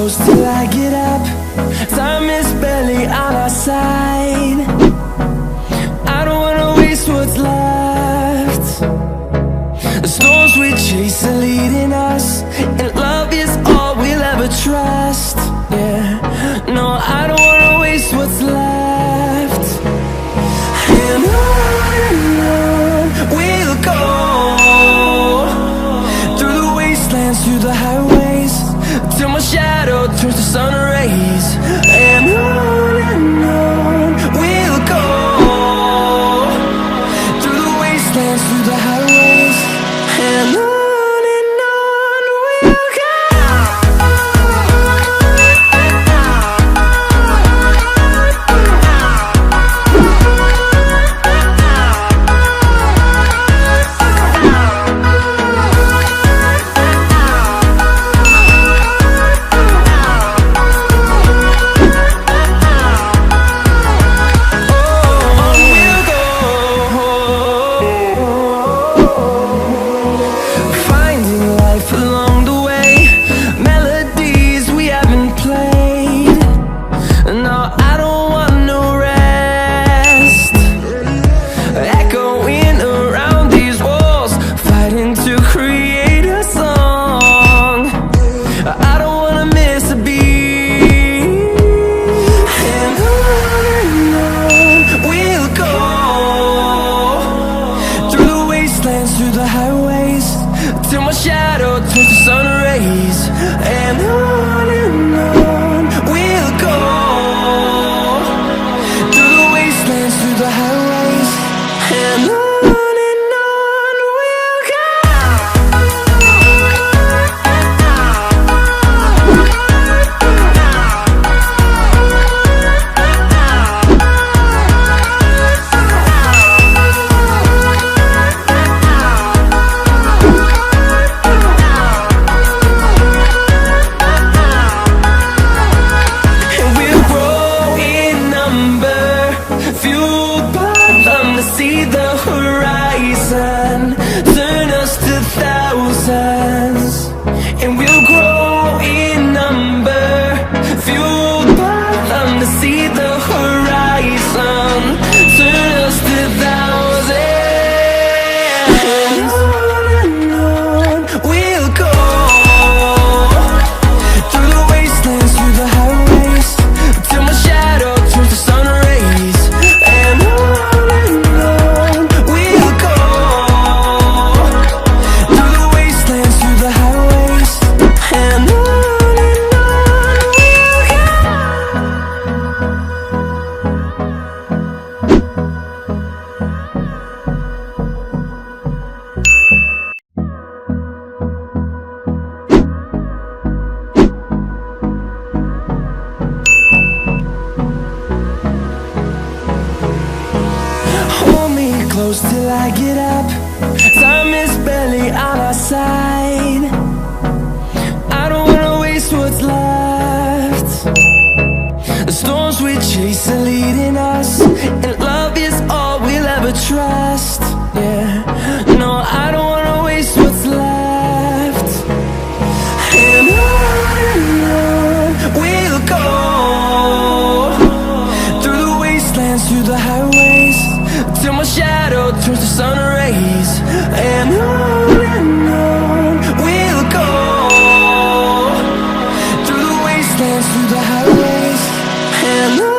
close till I get up. Time is barely on our side. I don't wanna waste what's left. The storms we chase are leading us, and love is all we'll ever trust. Yeah, no, I don't wanna waste what's left. And on we'll go, through the wastelands, through the highways, till my shadow turns to sun rays. And on we'll go, through the wastelands, through the highways, and on we'll go. Through the highways, till my shadow turns to sun rays. And on we'll go, through the wastelands, through the highways, and on we'll go. See the horizon, turn us to thousands, and we'll grow in number, fueled by them. To see the horizon, turn us to thousands, and on we'll go, through the wastelands, through the highways, till my shadow turns to sun rays. And close till I get up. Time is barely on our side. I don't wanna waste what's left. The storms we chase are leading us, and love is all we'll ever trust. Yeah, no, I don't wanna waste what's left. And on we'll go, through the wastelands, through the highways, till my shadow turns to sun rays. And on we'll go, through the wastelands, through the highways, and on.